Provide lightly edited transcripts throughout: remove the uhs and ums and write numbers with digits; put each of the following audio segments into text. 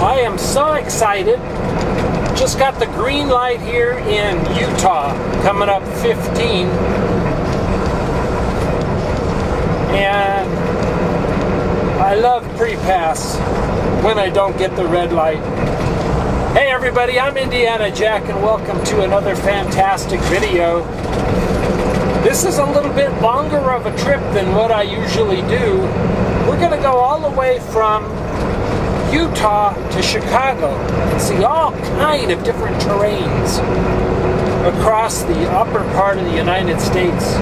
I am so excited. Just got the green light here in Utah, coming up 15. And I love pre-pass when I don't get the red light. Hey everybody, I'm Indiana Jack and welcome to another fantastic video. This is a little bit longer of a trip than what I usually do. We're going to go all the way from Utah to Chicago and see all kind of different terrains across the upper part of the United States.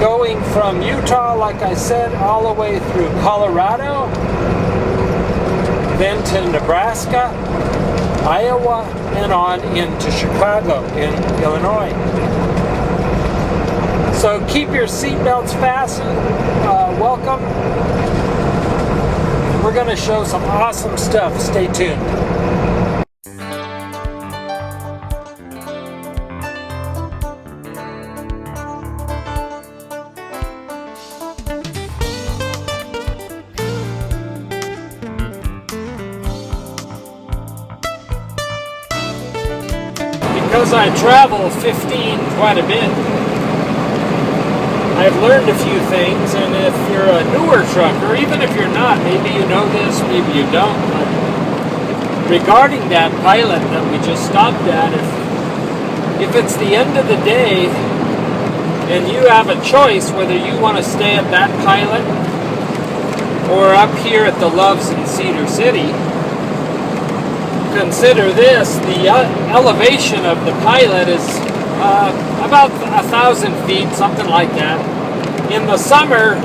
Going from Utah, like I said, all the way through Colorado, then to Nebraska, Iowa, and on into Chicago in Illinois. So keep your seatbelts fastened. Welcome. We're going to show some awesome stuff. Stay tuned. Because I travel 15 quite a bit, I've learned a few things, and if you're a newer trucker, even if you're not, maybe you know this, maybe you don't, but regarding that pilot that we just stopped at, if it's the end of the day and you have a choice whether you want to stay at that pilot or up here at the Loves in Cedar City, consider this: the elevation of the pilot is about 1,000 feet, something like that. In the summer,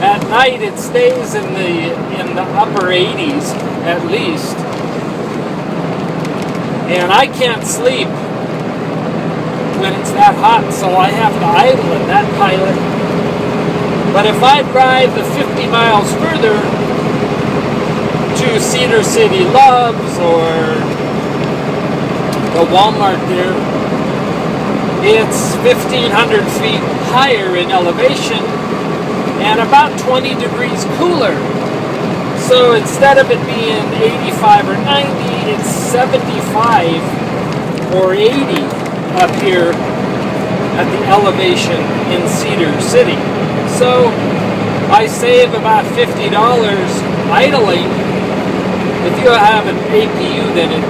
at night, it stays in the upper 80s at least, and I can't sleep when it's that hot, so I have to idle in that pilot. But if I drive the 50 miles further to Cedar City Loves or the Walmart there, it's 1,500 feet higher in elevation and about 20 degrees cooler. So instead of it being 85 or 90, it's 75 or 80 up here at the elevation in Cedar City. So I save about $50 idling. If you have an APU, then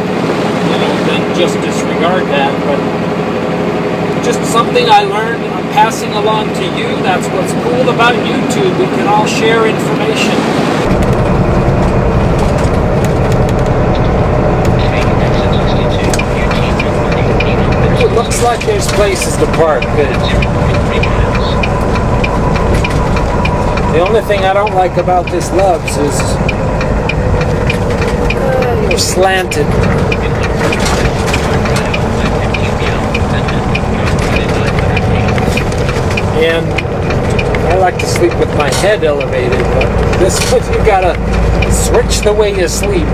then just disregard that. But just something I learned, I'm passing along to you. That's what's cool about YouTube. We can all share information. It looks like there's places to park. Good. The only thing I don't like about this Loves is you're slanted. And I like to sleep with my head elevated, but this one you gotta switch the way you sleep.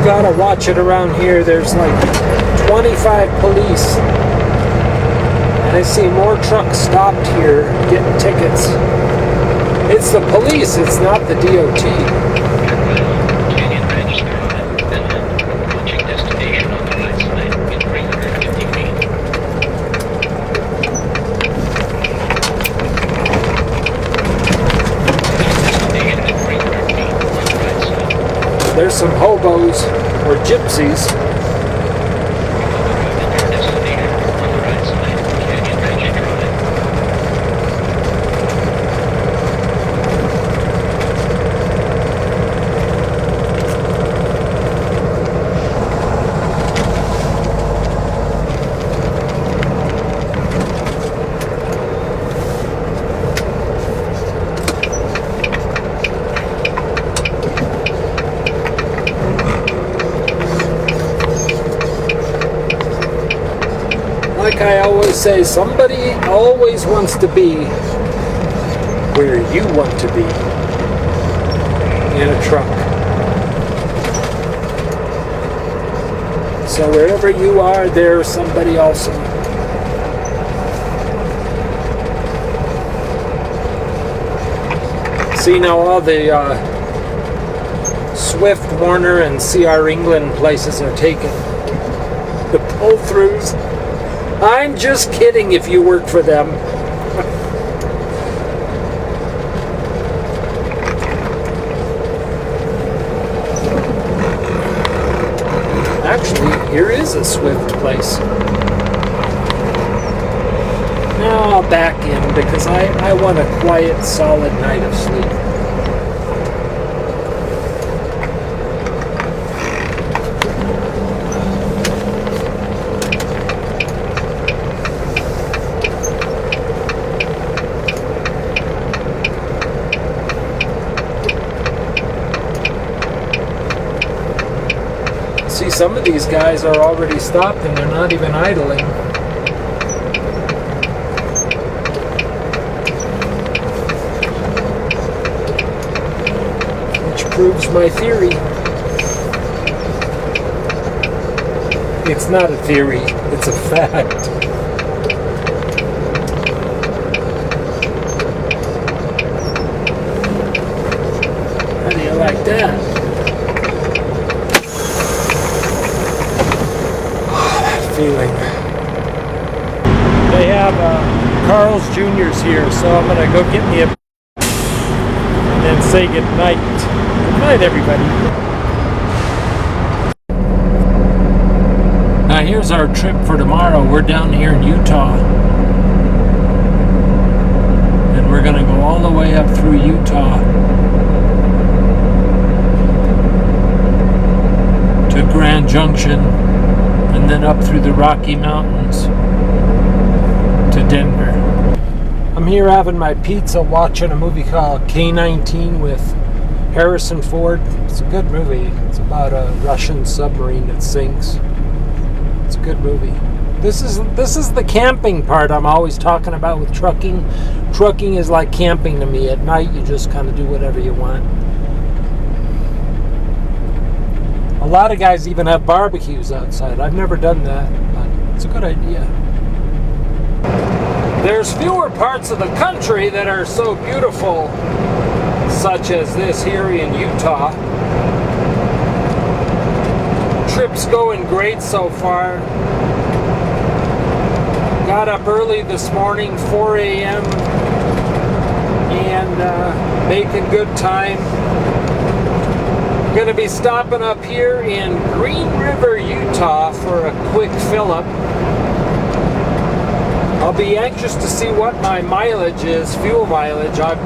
Gotta watch it around here. There's like 25 police, and I see more trucks stopped here getting tickets. It's the police, it's not the DOT. There's some hobos or gypsies. like I always say, somebody always wants to be where you want to be in a truck. So wherever you are, there's somebody also. See, now all the Swift, Warner, and CR England places are taken. The pull-throughs. I'm just kidding if you work for them. Actually, here is a Swift place. Now I'll back in because I want a quiet, solid night of sleep. See, some of these guys are already stopped and they're not even idling. Which proves my theory. It's not a theory, it's a fact. How do you like that? Feeling. They have Carl's Jr.'s here, so I'm gonna go get me a and then say good night. Good night, everybody. Now here's our trip for tomorrow. We're down here in Utah, and we're gonna go all the way up through Utah to Grand Junction, and then up through the Rocky Mountains to Denver. I'm here having my pizza, watching a movie called K-19 with Harrison Ford. It's a good movie. It's about a Russian submarine that sinks. It's a good movie. This is the camping part I'm always talking about with trucking. Trucking is like camping to me. At night you just kind of do whatever you want. A lot of guys even have barbecues outside. I've never done that, but it's a good idea. There's fewer parts of the country that are so beautiful, such as this here in Utah. Trip's going great so far. Got up early this morning, 4 a.m., and making good time. Going to be stopping up here in Green River, Utah for a quick fill-up. I'll be anxious to see what my mileage is, fuel mileage. I've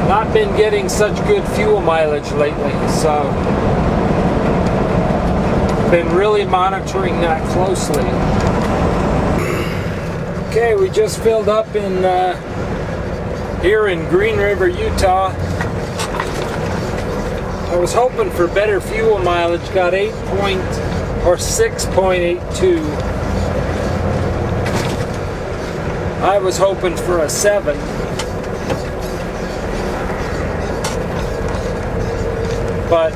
not been getting such good fuel mileage lately, so been really monitoring that closely. Okay, we just filled up in here in Green River, Utah. I was hoping for better fuel mileage, got 6.82. I was hoping for a 7. But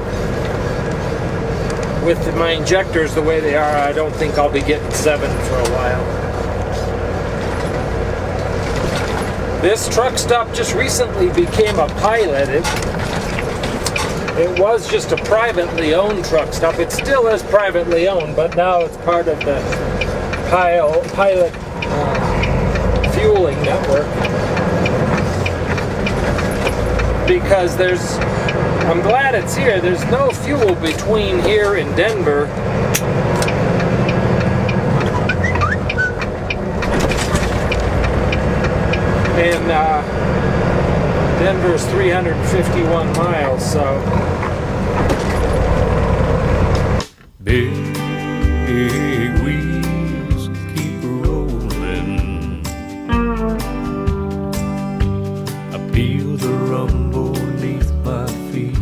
with my injectors the way they are, I don't think I'll be getting 7 for a while. This truck stop just recently became a pilot. It was just a privately owned truck stop. It still is privately owned, but now it's part of the pilot fueling network. Because I'm glad it's here. There's no fuel between here and Denver. And Denver's 351 miles, so. Big wheels keep rolling. I feel the rumble beneath my feet.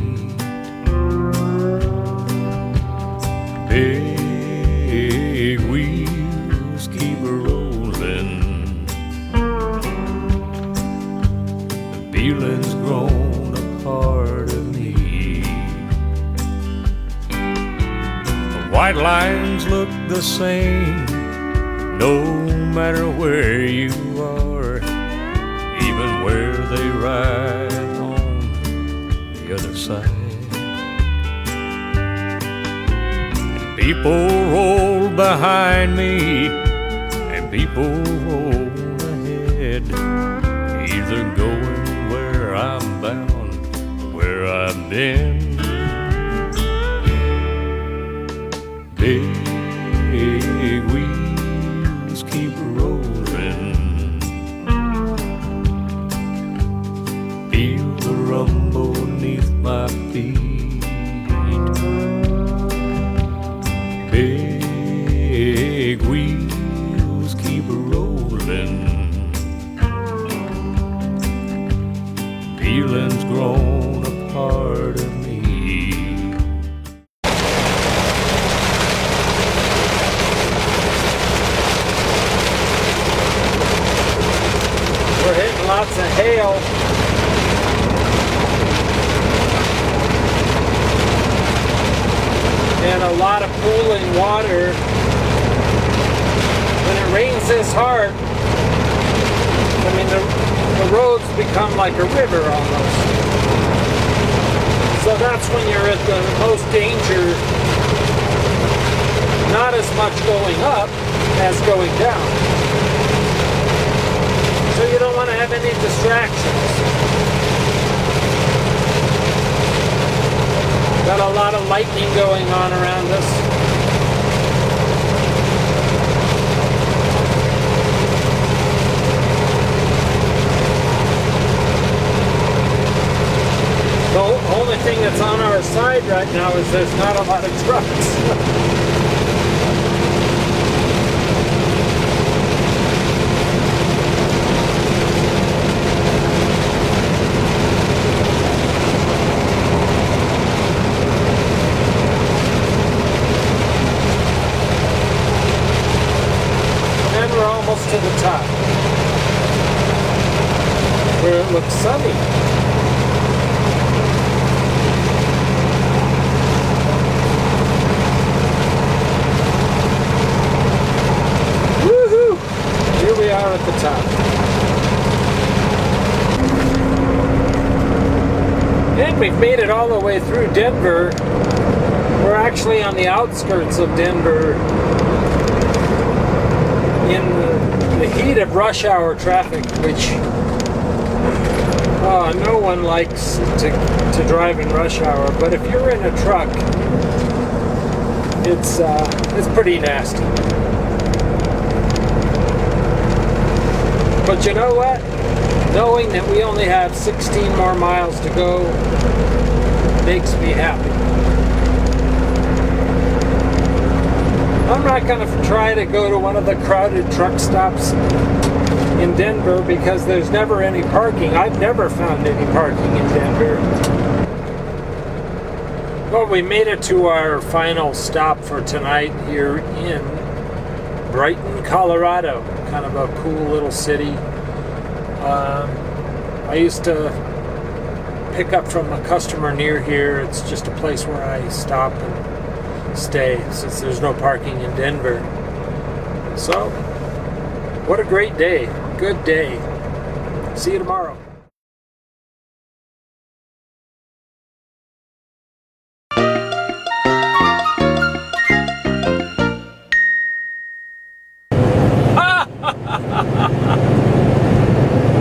Big wheels white lines look the same, no matter where you are, even where they ride on the other side. And people roll behind me, and people roll ahead, either going where I'm bound, where I've been. Big wheels keep rolling, feel the rumble beneath my feet. Big wheels keep rolling, feelings grown a part of me. We're hitting lots of hail. And a lot of pooling water. When it rains this hard, I mean the roads become like a river almost. So that's when you're at the most danger. Not as much going up as going down. So you don't want to have any distractions. Got a lot of lightning going on around us. The only thing that's on our side right now is there's not a lot of trucks. To the top, where it looks sunny. Woohoo! Here we are at the top. And we've made it all the way through Denver. We're actually on the outskirts of Denver in the heat of rush hour traffic, which no one likes to drive in rush hour. But if you're in a truck, it's pretty nasty. But you know what? Knowing that we only have 16 more miles to go makes me happy. I'm not going to try to go to one of the crowded truck stops in Denver because there's never any parking. I've never found any parking in Denver. Well, we made it to our final stop for tonight here in Brighton, Colorado. Kind of a cool little city. I used to pick up from a customer near here. It's just a place where I stop and stay since there's no parking in Denver. So, what a great day. Good day. See you tomorrow.